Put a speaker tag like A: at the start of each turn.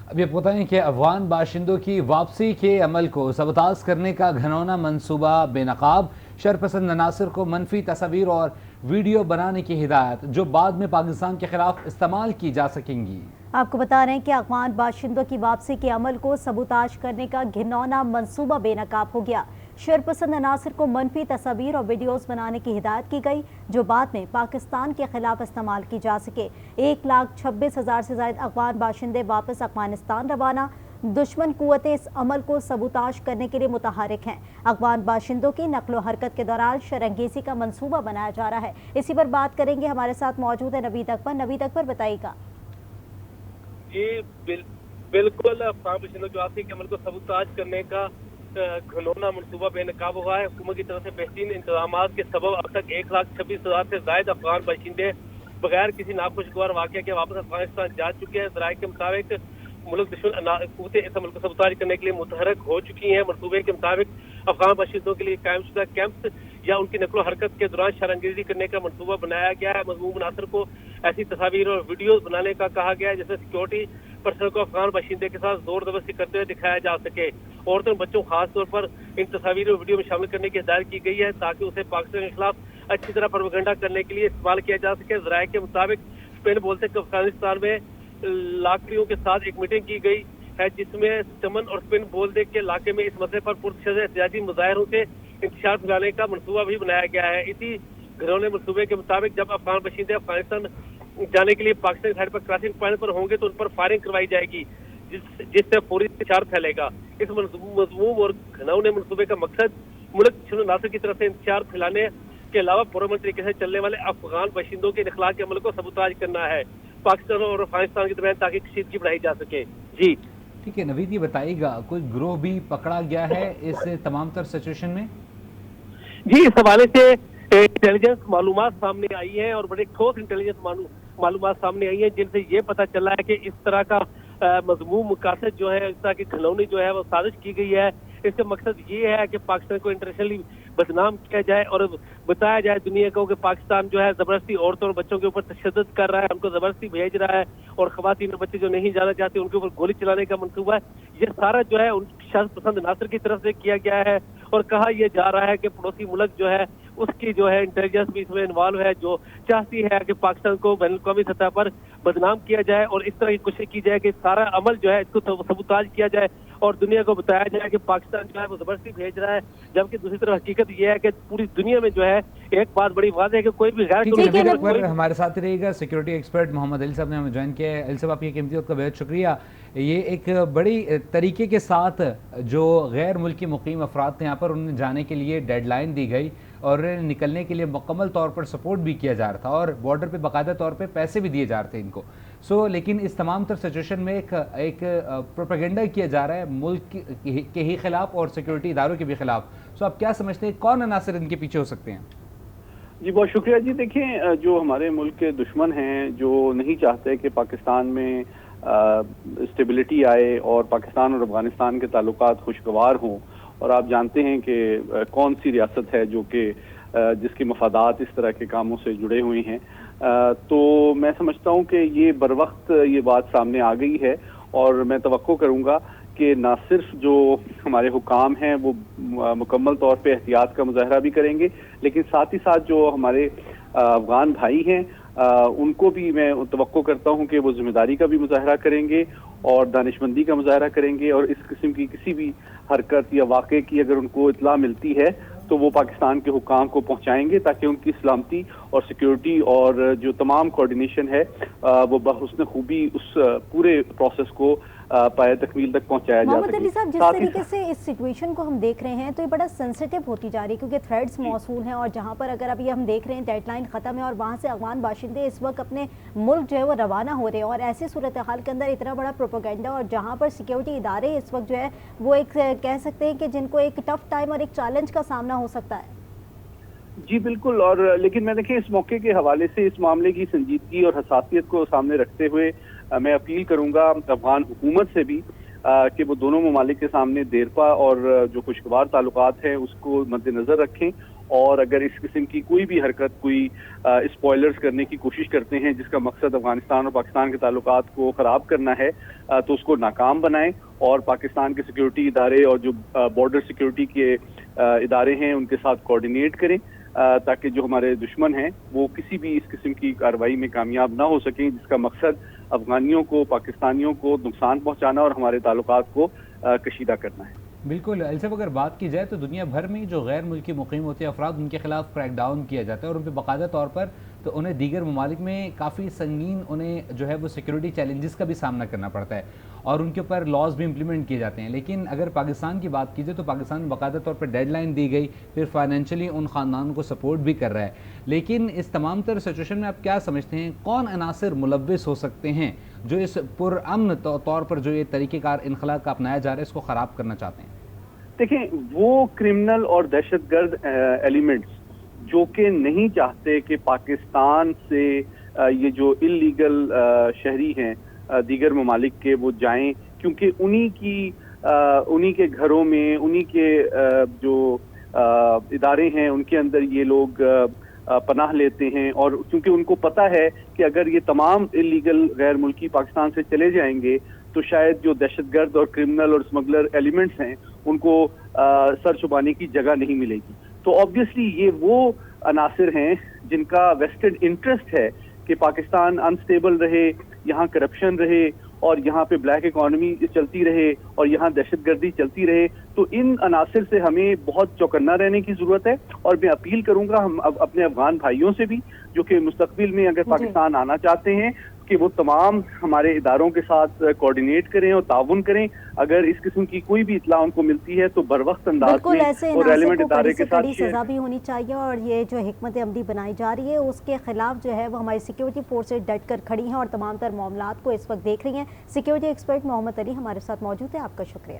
A: اب یہ بتائیں کہ افغان باشندوں کی واپسی کے عمل کو سبوتاژ کرنے کا گھنونہ منصوبہ بے نقاب، شرپسند عناصر کو منفی تصاویر اور ویڈیو بنانے کی ہدایت جو بعد میں پاکستان کے خلاف استعمال کی جا سکیں گی۔
B: آپ کو بتا رہے ہیں کہ افغان باشندوں کی واپسی کے عمل کو سبوتاژ کرنے کا گھنونہ منصوبہ بے نقاب ہو گیا۔ شرپسند عناصر کو منفی تصاویر اور ویڈیوز بنانے کی ہدایت کی گئی جو بعد میں پاکستان کے خلاف استعمال کی جا سکے۔ 1,26,000 سے زائد افغان باشندے واپس افغانستان روانہ۔ دشمن قوتیں اس عمل کو سبوتاژ کرنے کے لیے متحرک ہیں۔ افغان باشندوں کی نقل و حرکت کے دوران شرانگیزی کا منصوبہ بنایا جا رہا ہے۔ اسی پر بات کریں گے، ہمارے ساتھ موجود ہے نوید اکبر۔ نوید اکبر، بتائیے گا۔
C: جی بالکل، افغان باشندوں کی واپسی کے عمل کو سبوتاژ کرنے کا گھنونہ منصوبہ بے نقاب ہوا ہے۔ حکومت کی طرف سے بہترین انتظامات کے سبب اب تک 1,26,000 سے زائد افغان باشندے بغیر کسی ناخوشگوار واقعہ کے واپس افغانستان جا چکے ہیں۔ ذرائع کے مطابق ملک دشمن قوتیں اس عمل کو سبوتاژ کرنے کے لیے متحرک ہو چکی ہیں۔ منصوبے کے مطابق افغان باشندوں کے لیے قائم شدہ کیمپس یا ان کی نقل و حرکت کے دوران شرانگیزی کرنے کا منصوبہ بنایا گیا ہے۔ مضموم عناصر کو ایسی تصاویر اور ویڈیوز بنانے کا کہا گیا ہے جس میں سیکورٹی پرسنل کو افغان باشندے کے ساتھ زور زبردستی کرتے ہوئے دکھایا جا سکے۔ عورتوں اور بچوں خاص طور پر ان تصاویر اور ویڈیو میں شامل کرنے کی ہدایت کی گئی ہے تاکہ اسے پاکستان کے خلاف اچھی طرح پروپیگنڈا کرنے کے لیے استعمال کیا جا سکے۔ ذرائع کے مطابق اسپین بولتے کہ افغانستان میں لاکڑیوں کے ساتھ ایک میٹنگ کی گئی ہے جس میں سٹمن اور اسپین بولتے کے علاقے میں اس مسئلے پر پرتشدد احتجاجی مظاہروں سے انتشار پھیلانے کا منصوبہ بھی بنایا گیا ہے۔ اسی گھرونے منصوبے کے مطابق جب افغان باشندے افغانستان جانے کے لیے پاکستان سائڈ پر کراسنگ پوائنٹ پر ہوں گے تو ان پر فائرنگ کروائی جائے گی جس سے فوری انتشار پھیلے گا۔ اس مضموم اور گھنونے منصوبے کا مقصد ملک دشمن عناصر کی طرف سے انتشار پھیلانے کے علاوہ پرامن طریقے سے چلنے والے افغان باشندوں کے اخلاق کے عمل کو سبوتاژ کرنا ہے پاکستان اور افغانستان کے درمیان تاکہ کشیدگی بڑھائی جا سکے۔ جی
A: ٹھیک ہے نوید، یہ بتائیے گا کوئی گروہ بھی پکڑا گیا ہے اس تمام تر سچویشن میں؟
C: جی، اس حوالے سے انٹیلیجنس معلومات سامنے آئی ہیں اور بڑے ٹھوس انٹیلیجنس معلومات سامنے آئی ہیں جن سے یہ پتہ چلا ہے کہ اس طرح کا مضموم مقاصد جو ہے، اس طرح کی کھلونی جو ہے وہ سازش کی گئی ہے۔ اس کا مقصد یہ ہے کہ پاکستان کو انٹرنیشنلی بدنام کیا جائے اور بتایا جائے دنیا کو کہ پاکستان جو ہے زبردستی عورتوں اور بچوں کے اوپر تشدد کر رہا ہے، ان کو زبردستی بھیج رہا ہے اور خواتین اور بچے جو نہیں جانا چاہتے ان کے اوپر گولی چلانے کا منصوبہ ہے۔ یہ سارا جو ہے ان شرط پسند عناصر کی طرف سے کیا گیا ہے اور کہا یہ جا رہا ہے کہ پڑوسی ملک جو ہے اس کی جو ہے انٹیلیجنس بھی اس میں انوالو ہے جو چاہتی ہے کہ پاکستان کو بین الاقوامی سطح پر بدنام کیا جائے اور اس طرح کی کوشش کی جائے کہ سارا عمل جو ہے اس کو سبوتاژ کیا جائے اور دنیا کو بتایا جائے کہ پاکستان جو ہے وہ زبردستی بھیج رہا ہے، جبکہ دوسری طرف حقیقت یہ ہے کہ پوری دنیا میں جو ہے ایک بات بڑی واضح ہے کہ کوئی بھی غیر
A: ہمارے ساتھ رہے گا سیکورٹی ایکسپرٹ محمد علی صاحب نے ہمیں جوائن کیا ہے۔ علی صاحب، آپ کی قیمتی وقت کا بہت شکریہ۔ یہ ایک بڑی طریقے کے ساتھ جو غیر ملکی مقیم افراد تھے یہاں پر انہیں جانے کے لیے ڈیڈ لائن دی گئی اور نکلنے کے لیے مکمل طور پر سپورٹ بھی کیا جا رہا تھا اور بارڈر پہ باقاعدہ طور پہ پیسے بھی دیے جا رہے تھے ان کو۔ لیکن اس تمام تر سچویشن میں ایک پروپیگنڈا کیا جا رہا ہے ملک کے ہی خلاف اور سیکورٹی اداروں کے بھی خلاف۔ آپ کیا سمجھتے ہیں کون عناصر ان کے پیچھے ہو سکتے ہیں؟
D: جی بہت شکریہ۔ جی دیکھیں، جو ہمارے ملک کے دشمن ہیں جو نہیں چاہتے کہ پاکستان میں اسٹیبلٹی آئے اور پاکستان اور افغانستان کے تعلقات خوشگوار ہوں، اور آپ جانتے ہیں کہ کون سی ریاست ہے جو کہ جس کے مفادات اس طرح کے کاموں سے جڑے ہوئے ہیں، تو میں سمجھتا ہوں کہ یہ بروقت یہ بات سامنے آ گئی ہے اور میں توقع کروں گا کہ نہ صرف جو ہمارے حکام ہیں وہ مکمل طور پہ احتیاط کا مظاہرہ بھی کریں گے، لیکن ساتھ ہی ساتھ جو ہمارے افغان بھائی ہیں ان کو بھی میں توقع کرتا ہوں کہ وہ ذمہ داری کا بھی مظاہرہ کریں گے اور دانشمندی کا مظاہرہ کریں گے، اور اس قسم کی کسی بھی حرکت یا واقعے کی اگر ان کو اطلاع ملتی ہے تو وہ پاکستان کے حکام کو پہنچائیں گے تاکہ ان کی سلامتی اور سیکیورٹی اور جو تمام کوارڈینیشن ہے وہ بحسن خوبی اس پورے پروسیس کو پائے تکمیل تک پہنچایا جا سکے۔
B: محمد علی صاحب، جس طریقے سے اس سچویشن کو ہم دیکھ رہے ہیں تو یہ بڑا سینسیٹیو ہوتی جا رہی ہے کیونکہ تھریڈز موصول ہیں، اور جہاں پر اگر ابھی ہم دیکھ رہے ہیں ڈیڈ لائن ختم ہے اور وہاں سے افغان باشندے اس وقت اپنے ملک جو ہے وہ روانہ ہو رہے ہیں، اور ایسی صورتحال کے اندر اتنا بڑا پروپیگنڈا اور جہاں پر سیکیورٹی ادارے اس وقت جو ہے وہ ایک کہہ سکتے ہیں کہ جن کو ایک ٹف ٹائم اور ایک چیلنج کا سامنا ہو سکتا ہے۔
D: جی بالکل، اور لیکن میں دیکھیں اس موقع کے حوالے سے اس معاملے کی سنجیدگی اور حساسیت کو سامنے رکھتے ہوئے میں اپیل کروں گا افغان حکومت سے بھی کہ وہ دونوں ممالک کے سامنے دیرپا اور جو خوشگوار تعلقات ہیں اس کو مد نظر رکھیں اور اگر اس قسم کی کوئی بھی حرکت، کوئی اسپوائلرز کرنے کی کوشش کرتے ہیں جس کا مقصد افغانستان اور پاکستان کے تعلقات کو خراب کرنا ہے، تو اس کو ناکام بنائیں اور پاکستان کے سیکیورٹی ادارے اور جو بارڈر سیکیورٹی کے ادارے ہیں ان کے ساتھ کوارڈینیٹ کریں تاکہ جو ہمارے دشمن ہیں وہ کسی بھی اس قسم کی کارروائی میں کامیاب نہ ہو سکیں جس کا مقصد افغانیوں کو، پاکستانیوں کو نقصان پہنچانا اور ہمارے تعلقات کو کشیدہ کرنا ہے۔
A: بالکل علی صاحب، اگر بات کی جائے تو دنیا بھر میں جو غیر ملکی مقیم ہوتے ہیں افراد، ان کے خلاف کریک ڈاؤن کیا جاتا ہے اور ان پہ باقاعدہ طور پر تو انہیں دیگر ممالک میں کافی سنگین جو ہے وہ سیکیورٹی چیلنجز کا بھی سامنا کرنا پڑتا ہے اور ان کے اوپر لاز بھی امپلیمنٹ کیے جاتے ہیں۔ لیکن اگر پاکستان کی بات کی جائے تو پاکستان میں باقاعدہ طور پر ڈیڈ لائن دی گئی، پھر فائنینشلی ان خاندانوں کو سپورٹ بھی کر رہا ہے۔ لیکن اس تمام تر سچویشن میں آپ کیا سمجھتے ہیں کون عناصر ملوث ہو سکتے ہیں جو اس پرامن طور پر جو یہ طریقہ کار انخلا کا اپنایا جا رہا ہے اس کو خراب کرنا چاہتے ہیں؟
D: دیکھیں، وہ کرمنل اور دہشت گرد ایلیمنٹس جو کہ نہیں چاہتے کہ پاکستان سے یہ جو اللیگل شہری ہیں دیگر ممالک کے وہ جائیں، کیونکہ انہی کے گھروں میں، انہی کے جو ادارے ہیں ان کے اندر یہ لوگ پناہ لیتے ہیں، اور کیونکہ ان کو پتہ ہے کہ اگر یہ تمام اللیگل غیر ملکی پاکستان سے چلے جائیں گے تو شاید جو دہشت گرد اور کرمنل اور اسمگلر ایلیمنٹس ہیں ان کو سر چھپانے کی جگہ نہیں ملے گی۔ تو آبویسلی یہ وہ عناصر ہیں جن کا ویسٹڈ انٹرسٹ ہے کہ پاکستان انسٹیبل رہے، یہاں کرپشن رہے اور یہاں پہ بلیک اکانومی چلتی رہے اور یہاں دہشت گردی چلتی رہے۔ تو ان عناصر سے ہمیں بہت چوکنا رہنے کی ضرورت ہے، اور میں اپیل کروں گا ہم اپنے افغان بھائیوں سے بھی جو کہ مستقبل میں اگر پاکستان آنا چاہتے ہیں کہ وہ تمام ہمارے اداروں کے ساتھ کوارڈینیٹ کریں اور تعاون کریں۔ اگر اس قسم کی کوئی بھی اطلاع ان کو ملتی ہے تو بروقت انداز میں اور ریلیونٹ ادارے کے ساتھ
B: سزا بھی ہونی چاہیے، اور یہ جو حکمت عملی بنائی جا رہی ہے اس کے خلاف جو ہے وہ ہماری سیکیورٹی فورسز ڈٹ کر کھڑی ہیں اور تمام تر معاملات کو اس وقت دیکھ رہی ہیں۔ سیکیورٹی ایکسپرٹ محمد علی ہمارے ساتھ موجود ہے، آپ کا شکریہ۔